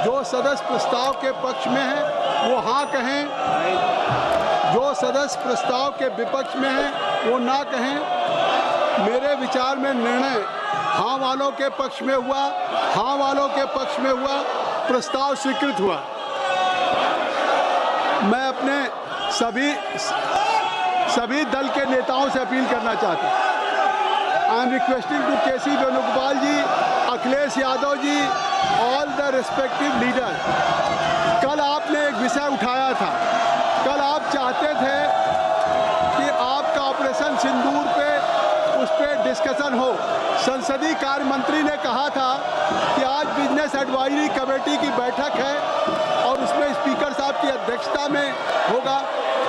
जो सदस्य प्रस्ताव के पक्ष में है वो हाँ कहें, जो सदस्य प्रस्ताव के विपक्ष में है वो ना कहें। मेरे विचार में निर्णय हाँ वालों के पक्ष में हुआ, हाँ वालों के पक्ष में हुआ, प्रस्ताव स्वीकृत हुआ। मैं अपने सभी दल के नेताओं से अपील करना चाहता हूँ। I am requesting to K C Venugopal ji, Akhilesh Yadav ji, all the respective leader. कल आपने एक विषय उठाया था, कल आप चाहते थे कि आपका ऑपरेशन सिंदूर पे उस पर डिस्कशन हो। संसदीय कार्य मंत्री ने कहा था कि आज बिजनेस एडवाइजरी कमेटी की बैठक है और उसमें स्पीकर साहब की अध्यक्षता में होगा,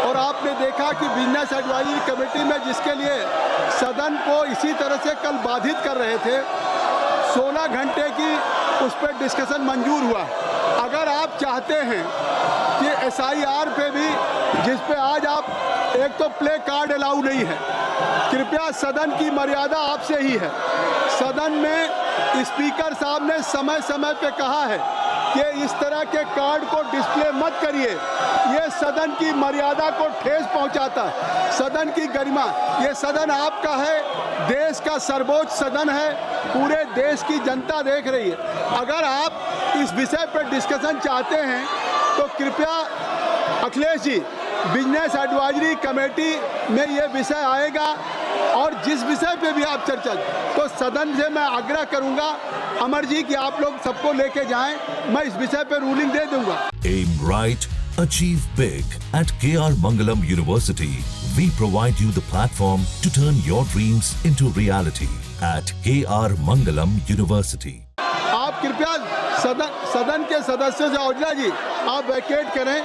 और आपने देखा कि बिजनेस एडवाइजरी कमेटी में जिसके लिए सदन को इसी तरह से कल बाधित कर रहे थे, 16 घंटे की उस पर डिस्कशन मंजूर हुआ। अगर आप चाहते हैं कि SIR पे भी, जिस पे आज आप एक तो प्ले कार्ड अलाउ नहीं है, कृपया सदन की मर्यादा आपसे ही है। सदन में स्पीकर साहब ने समय समय पे कहा है कि इस तरह के कार्ड को डिस्प्ले मत करिए, ये सदन की मर्यादा को ठेस पहुंचाता है, सदन की गरिमा। ये सदन आपका है, देश का सर्वोच्च सदन है, पूरे देश की जनता देख रही है। अगर आप इस विषय पर डिस्कशन चाहते हैं तो कृपया Akhilesh ji, business advisory committee में ये विषय आएगा और जिस विषय पे भी आप चर्चा, तो सदन से मैं आग्रह करूंगा अमर जी कि आप लोग सबको लेके जाएं, मैं इस विषय पे रूलिंग दे दूंगा। Aim right, achieve big. At KR Mangalam University, we provide you the platform to turn your dreams into reality. At KR Mangalam University. आप कृपया सदन के सदस्यों से, औजला जी आप वैकेट करें।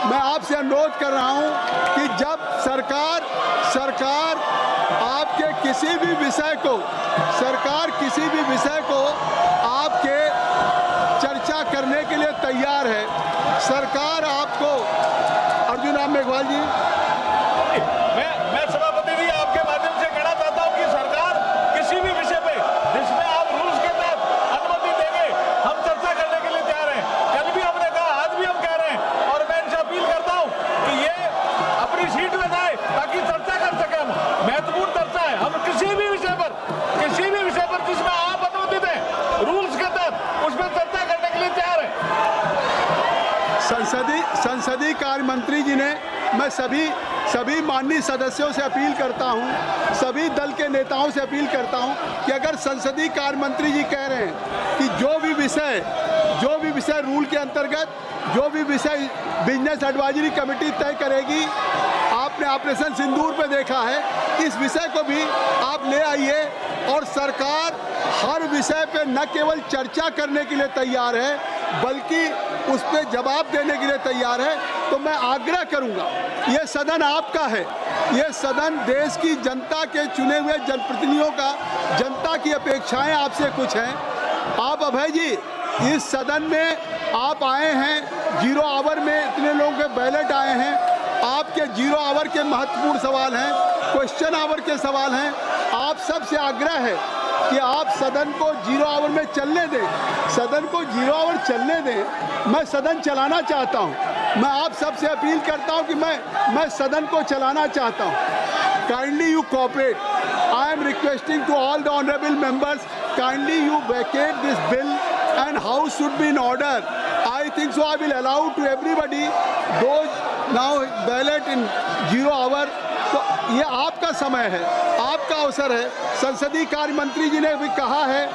मैं आपसे अनुरोध कर रहा हूं कि जब सरकार आपके किसी भी विषय को आपके चर्चा करने के लिए तैयार है। सरकार आपको, अर्जुन राम मेघवाल जी, मैं सभापति जी आपके माध्यम से कहना चाहता हूं कि सरकार किसी भी विषय पे जिसमें आप रूल्स के तहत अनुमति देंगे, हम चर्चा करने के लिए तैयार हैं। कल भी हमने कहा, आज भी हम कह रहे हैं, और मैं इनसे अपील करता हूं कि ये अपनी सीट में जाए ताकि चर्चा कर सके। हम महत्वपूर्ण चर्चा है, हम किसी भी विषय पर जिसमें आप अनुमति दें रूल्स के तहत, उसमें चर्चा करने के लिए तैयार है। संसदीय कार्य मंत्री जी ने, मैं सभी माननीय सदस्यों से अपील करता हूं, सभी दल के नेताओं से अपील करता हूं कि अगर संसदीय कार्य मंत्री जी कह रहे हैं कि जो भी विषय रूल के अंतर्गत, जो भी विषय बिजनेस एडवाइजरी कमेटी तय करेगी, आपने ऑपरेशन सिंदूर पे देखा है, इस विषय को भी आप ले आइए। और सरकार हर विषय पे न केवल चर्चा करने के लिए तैयार है, बल्कि उस पर जवाब देने के लिए तैयार है। तो मैं आग्रह करूंगा, ये सदन आपका है, ये सदन देश की जनता के चुने हुए जनप्रतिनिधियों का, जनता की अपेक्षाएं आपसे कुछ हैं। आप अभय जी, इस सदन में आप आए हैं, 0 आवर में इतने लोगों के बैलेट आए हैं, आपके 0 आवर के महत्वपूर्ण सवाल हैं, क्वेश्चन आवर के सवाल हैं। आप सबसे आग्रह है कि आप सदन को 0 आवर में चलने दें, सदन को 0 आवर चलने दें। मैं सदन चलाना चाहता हूं, मैं आप सबसे अपील करता हूं कि मैं सदन को चलाना चाहता हूं। Kindly you cooperate. I am requesting to all the honourable members, kindly you vacate this bill and house should be in order. I think so. I will allow to everybody those now ballot in 0 hour. तो ये आपका समय है, आपका अवसर है। संसदीय कार्य मंत्री जी ने भी कहा है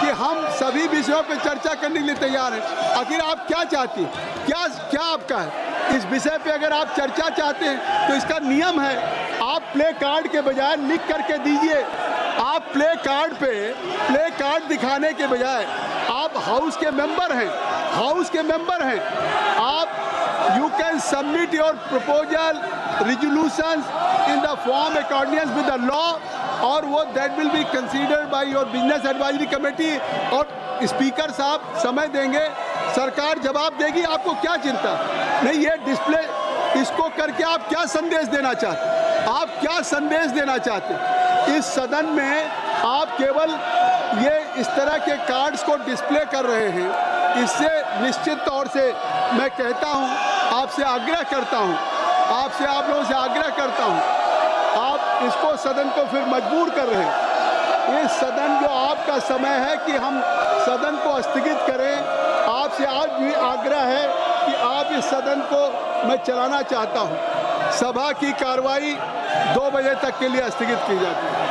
कि हम सभी विषयों पर चर्चा करने के लिए तैयार हैं। आखिर आप क्या चाहती हैं, क्या आपका है इस विषय पे? अगर आप चर्चा चाहते हैं तो इसका नियम है, आप प्ले कार्ड के बजाय लिख करके दीजिए। आप प्ले कार्ड दिखाने के बजाय, आप हाउस के मेंबर हैं, आप you can submit your proposal resolutions in the form accordance with the law, और वो that will be considered by your business advisory committee. और स्पीकर साहब समय देंगे, सरकार जवाब देगी। आपको क्या चिंता नहीं? ये डिस्प्ले, इसको करके आप क्या संदेश देना चाहते? इस सदन में आप केवल ये इस तरह के कार्ड्स को डिस्प्ले कर रहे हैं। इससे निश्चित तौर से मैं कहता हूं, आपसे आग्रह करता हूं, आपसे आप लोगों से आग्रह करता हूं, आप इसको सदन को फिर मजबूर कर रहे हैं। ये सदन जो आपका समय है कि हम सदन को स्थगित करें, आपसे आज भी आग्रह है कि आप इस सदन को मैं चलाना चाहता हूं। सभा की कार्रवाई 2 बजे तक के लिए स्थगित की जाती है।